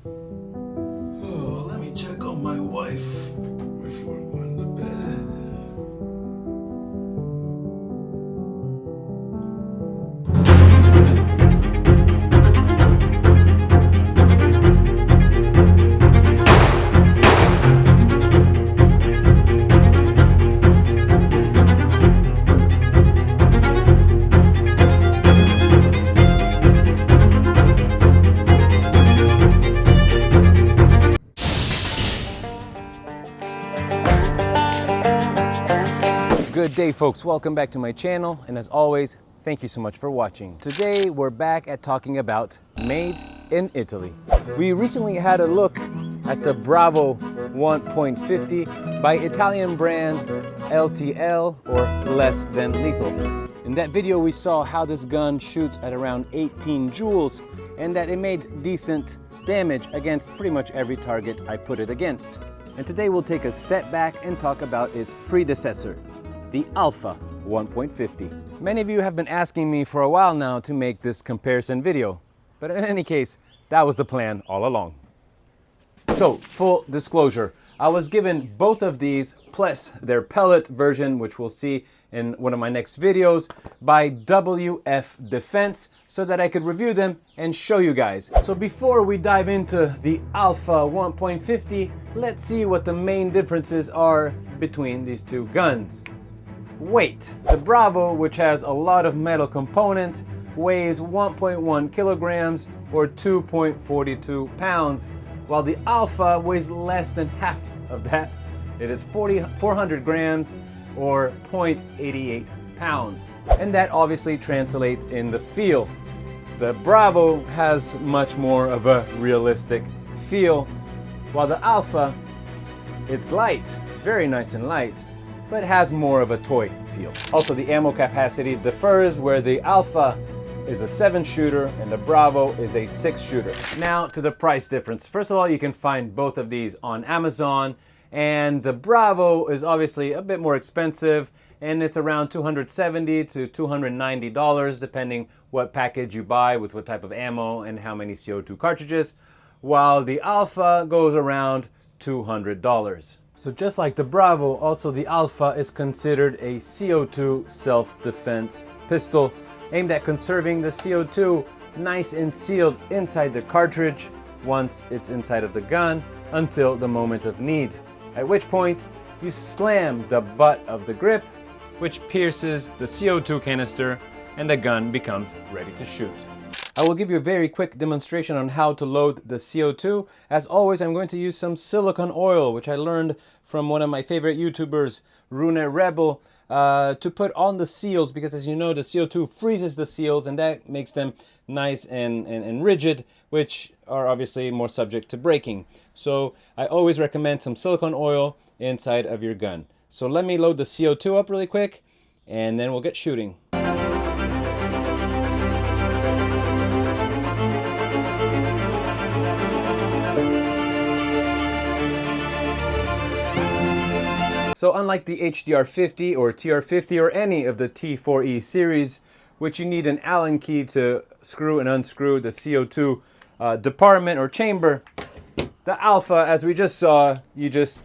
Oh, let me check on my wife before going to bed. Good day, folks. Welcome back to my channel, and as always, thank you so much for watching. Today we're back at talking about made in Italy. We recently had a look at the Bravo 1.50 by Italian brand LTL, or Less Than Lethal. In that video we saw how this gun shoots at around 18 joules and that it made decent damage against pretty much every target I put it against. And today we'll take a step back and talk about its predecessor, the Alfa 1.50. Many of you have been asking me for a while now to make this comparison video, but in any case, that was the plan all along. So, full disclosure, I was given both of these plus their pellet version, which we'll see in one of my next videos, by WF Defense so that I could review them and show you guys. So before we dive into the Alfa 1.50, let's see what the main differences are between these two guns. Weight. The Bravo, which has a lot of metal component, weighs 1.1 kilograms or 2.42 pounds, while the Alfa weighs less than half of that. It is 400 grams or 0.88 pounds. And that obviously translates in the feel. The Bravo has much more of a realistic feel, while the Alfa, it's light, very nice and light, but has more of a toy feel. Also, the ammo capacity differs, where the Alfa is a 7-shooter and the Bravo is a 6-shooter. Now to the price difference. First of all, you can find both of these on Amazon, and the Bravo is obviously a bit more expensive, and it's around $270 to $290 depending what package you buy with what type of ammo and how many CO2 cartridges, while the Alfa goes around $200. So just like the Bravo, also the Alfa is considered a CO2 self-defense pistol aimed at conserving the CO2 nice and sealed inside the cartridge once it's inside of the gun until the moment of need, at which point you slam the butt of the grip, which pierces the CO2 canister, and the gun becomes ready to shoot. I will give you a very quick demonstration on how to load the CO2. As always, I'm going to use some silicone oil, which I learned from one of my favorite YouTubers, Rune Rebel, to put on the seals, because as you know, the CO2 freezes the seals and that makes them nice and rigid, which are obviously more subject to breaking. So I always recommend some silicone oil inside of your gun. So let me load the CO2 up really quick and then we'll get shooting. So unlike the HDR50 or TR50 or any of the T4E series, which you need an Allen key to screw and unscrew the CO2 department or chamber, the Alfa, as we just saw, you just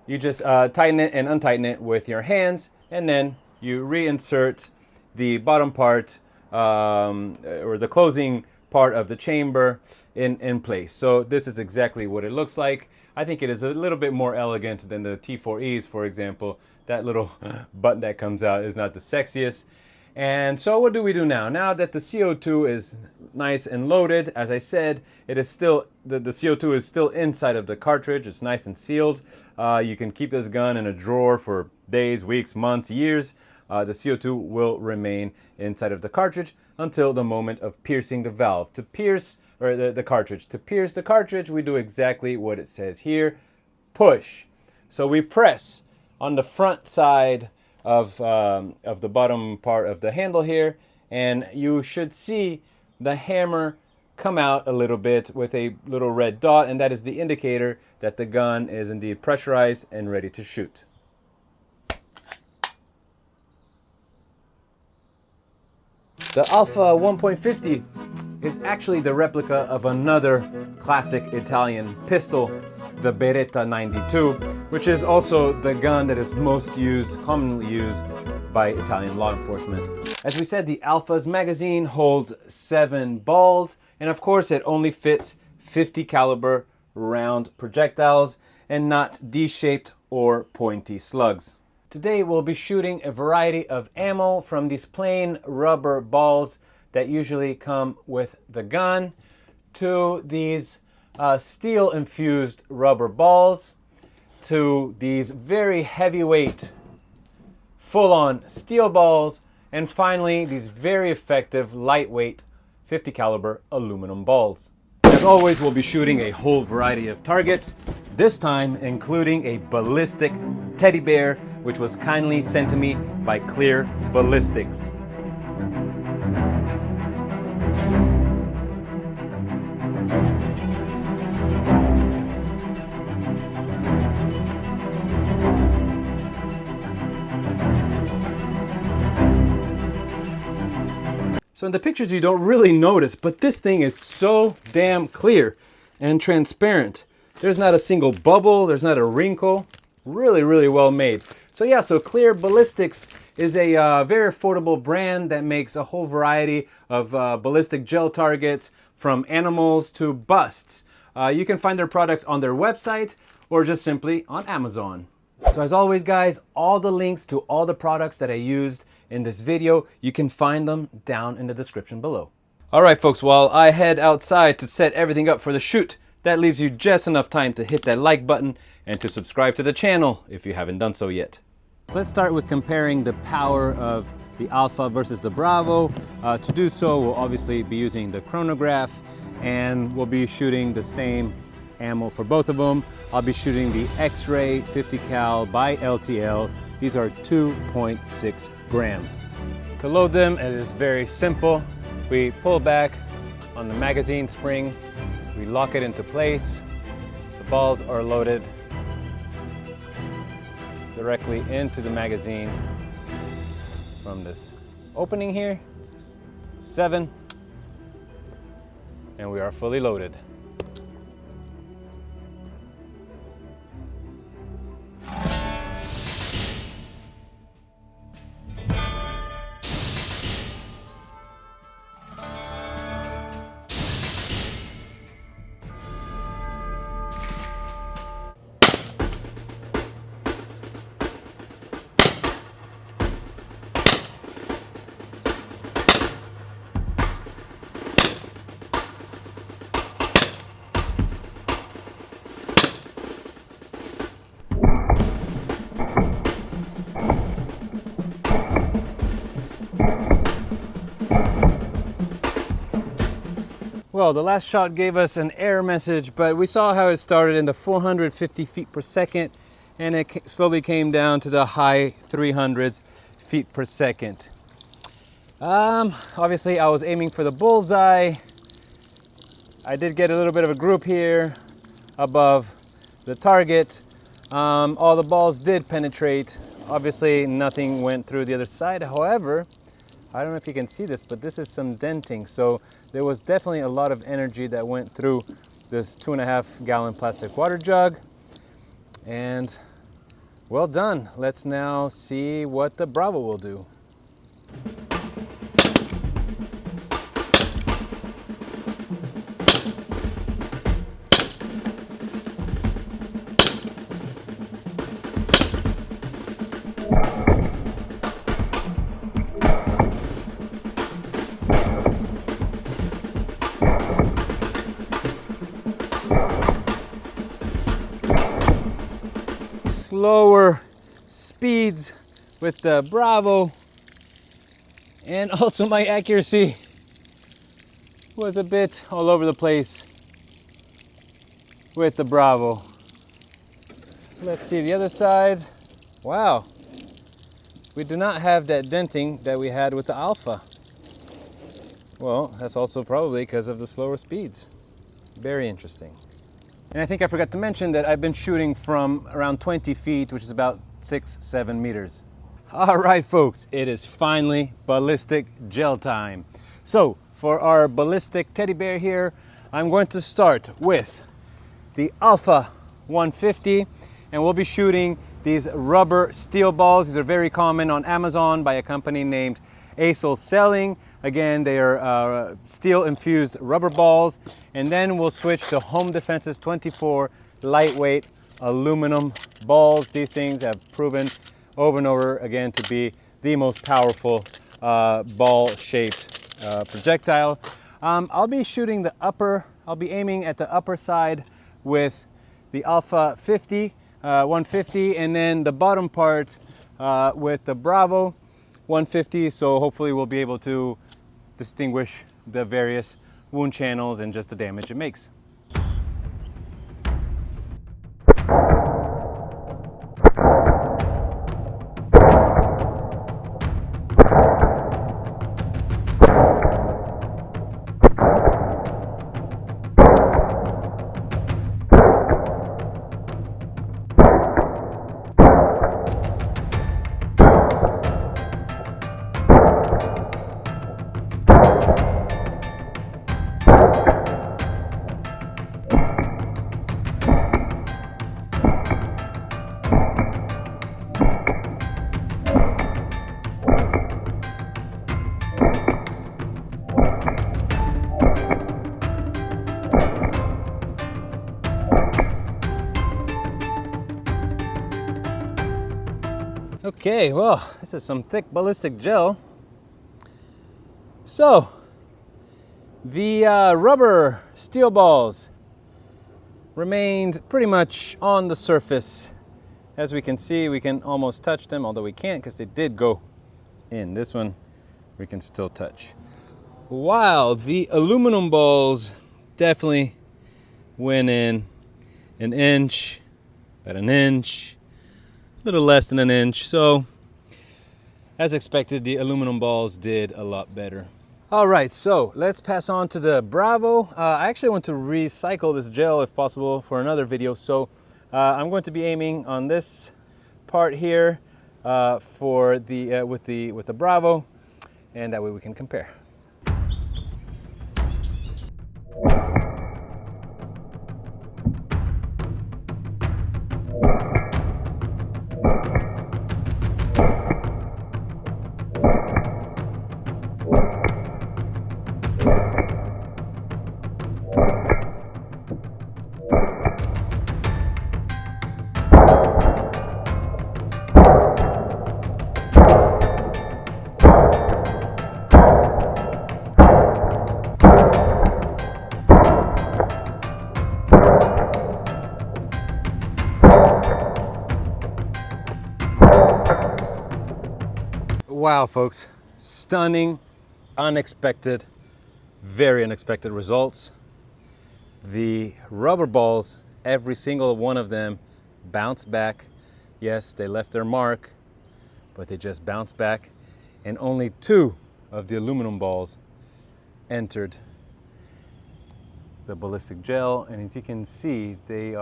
tighten it and untighten it with your hands, and then you reinsert the bottom part or the closing part of the chamber in place. So this is exactly what it looks like. I think it is a little bit more elegant than the T4Es, for example. That little button that comes out is not the sexiest. And so what do we do now? Now that the CO2 is nice and loaded, as I said, it is still, the CO2 is still inside of the cartridge. It's nice and sealed. You can keep this gun in a drawer for days, weeks, months, years. The CO2 will remain inside of the cartridge until the moment of piercing the valve. To pierce, or the cartridge. To pierce the cartridge, we do exactly what it says here, push. So we press on the front side of the bottom part of the handle here, and you should see the hammer come out a little bit with a little red dot, and that is the indicator that the gun is indeed pressurized and ready to shoot. The Alfa 1.50 is actually the replica of another classic Italian pistol, the Beretta 92, which is also the gun that is most commonly used by Italian law enforcement. As we said, the Alfa's magazine holds 7 balls, and of course it only fits 50 caliber round projectiles and not D-shaped or pointy slugs. Today we'll be shooting a variety of ammo from these plain rubber balls that usually come with the gun to these steel infused rubber balls to these very heavyweight full-on steel balls, and finally these very effective lightweight 50 caliber aluminum balls. As always, we'll be shooting a whole variety of targets, this time including a ballistic teddy bear, which was kindly sent to me by Clear Ballistics. So in the pictures you don't really notice, but this thing is so damn clear and transparent. There's not a single bubble, there's not a wrinkle. Really, really well made. So yeah, so Clear Ballistics is a very affordable brand that makes a whole variety of ballistic gel targets, from animals to busts. You can find their products on their website or just simply on Amazon. So as always guys, all the links to all the products that I used in this video, you can find them down in the description below. All right folks, while I head outside to set everything up for the shoot, that leaves you just enough time to hit that like button and to subscribe to the channel if you haven't done so yet. So let's start with comparing the power of the Alfa versus the Bravo. To do so, we'll obviously be using the chronograph, and we'll be shooting the same ammo for both of them. I'll be shooting the X-Ray 50 cal by LTL. These are 2.6 grams. To load them, it is very simple. We pull back on the magazine spring, we lock it into place. The balls are loaded directly into the magazine from this opening here. 7, and we are fully loaded. Well, the last shot gave us an error message, but we saw how it started in the 450 feet per second, and it slowly came down to the high 300s feet per second. Obviously, I was aiming for the bullseye. I did get a little bit of a group here above the target. All the balls did penetrate. Obviously, nothing went through the other side. However, I don't know if you can see this, but this is some denting. So there was definitely a lot of energy that went through this 2.5 gallon plastic water jug. And well done. Let's now see what the Bravo will do. Slower speeds with the Bravo, and also my accuracy was a bit all over the place with the Bravo. Let's see the other side. Wow, we do not have that denting that we had with the Alfa. Well, that's also probably because of the slower speeds. Very interesting. And I think I forgot to mention that I've been shooting from around 20 feet, which is about 6-7 meters. All right, folks, it is finally ballistic gel time. So for our ballistic teddy bear here, I'm going to start with the Alfa 1.50, and we'll be shooting these rubber steel balls. These are very common on Amazon by a company named Acel Selling. Again, they are steel infused rubber balls. And then we'll switch to Home Defense's 24 lightweight aluminum balls. These things have proven over and over again to be the most powerful ball shaped projectile. I'll be shooting the upper, I'll be aiming at the upper side with the Alfa 1.50, and then the bottom part with the Bravo 1.50. So hopefully we'll be able to distinguish the various wound channels and just the damage it makes. Okay, well, this is some thick ballistic gel. So, the rubber steel balls remained pretty much on the surface. As we can see, we can almost touch them, although we can't because they did go in. This one we can still touch. While the aluminum balls definitely went in an inch, about an inch, a little less than an inch. So as expected, the aluminum balls did a lot better. All right, so let's pass on to the Bravo. I actually want to recycle this gel if possible for another video. So I'm going to be aiming on this part here for the with the Bravo, and that way we can compare. Wow, folks, stunning, unexpected, very unexpected results. The rubber balls, every single one of them bounced back. Yes, they left their mark, but they just bounced back. And only 2 of the aluminum balls entered the ballistic gel. And as you can see, they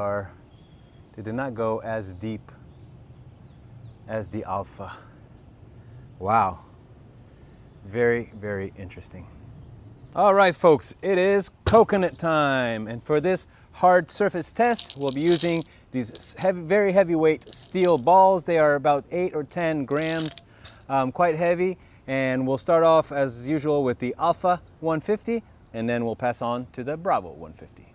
did not go as deep as the Alpha. Wow, very, very interesting. All right, folks, it is coconut time. And for this hard surface test, we'll be using these very heavyweight steel balls. They are about 8 or 10 grams, quite heavy. And we'll start off as usual with the Alfa 1.50, and then we'll pass on to the Bravo 1.50.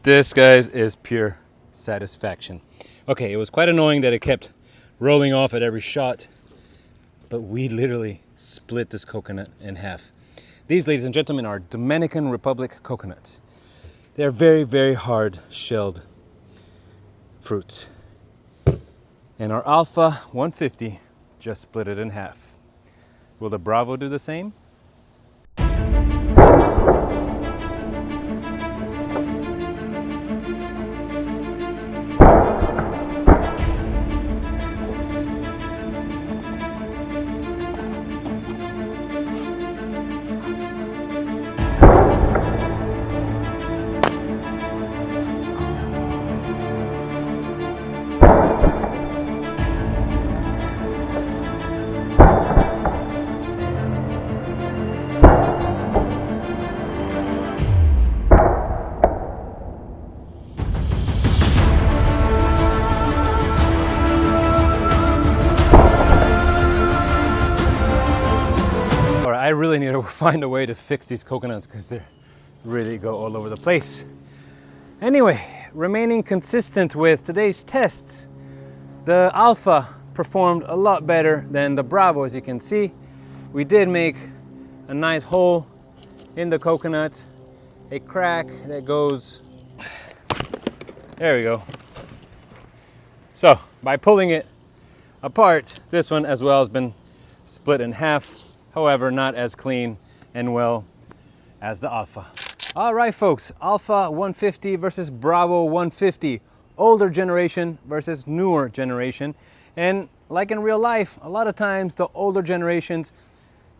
This, guys, is pure satisfaction. Okay, it was quite annoying that it kept rolling off at every shot, but we literally split this coconut in half. These, ladies and gentlemen, are Dominican Republic coconuts. They're very, very hard shelled fruits. And our Alfa 1.50 just split it in half. Will the Bravo do the same? I really need to find a way to fix these coconuts because they really go all over the place. Anyway, remaining consistent with today's tests, the Alfa performed a lot better than the Bravo. As you can see, we did make a nice hole in the coconut, a crack that goes, there we go. So by pulling it apart, this one as well has been split in half. However, not as clean and well as the Alfa. All right, folks, Alfa 150 versus Bravo 150. Older generation versus newer generation. And like in real life, a lot of times the older generations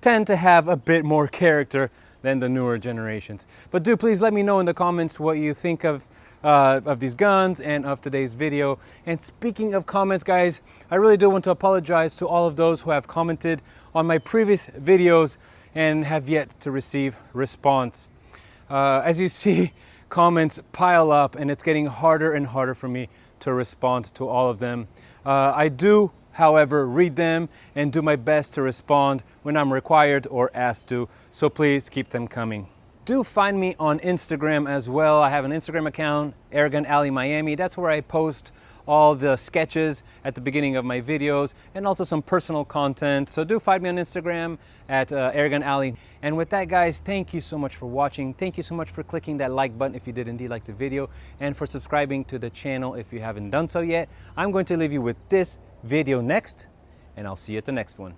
tend to have a bit more character than the newer generations. But do please let me know in the comments what you think of these guns and of today's video. And speaking of comments, guys, I really do want to apologize to all of those who have commented on my previous videos and have yet to receive response. As you see, comments pile up and it's getting harder and harder for me to respond to all of them. I do, however, read them and do my best to respond when I'm required or asked to, so please keep them coming. Do find me on Instagram as well. I have an Instagram account, Airgun Alley Miami. That's where I post all the sketches at the beginning of my videos and also some personal content. So do find me on Instagram at Airgun Alley. And with that, guys, thank you so much for watching. Thank you so much for clicking that like button if you did indeed like the video, and for subscribing to the channel if you haven't done so yet. I'm going to leave you with this video next, and I'll see you at the next one.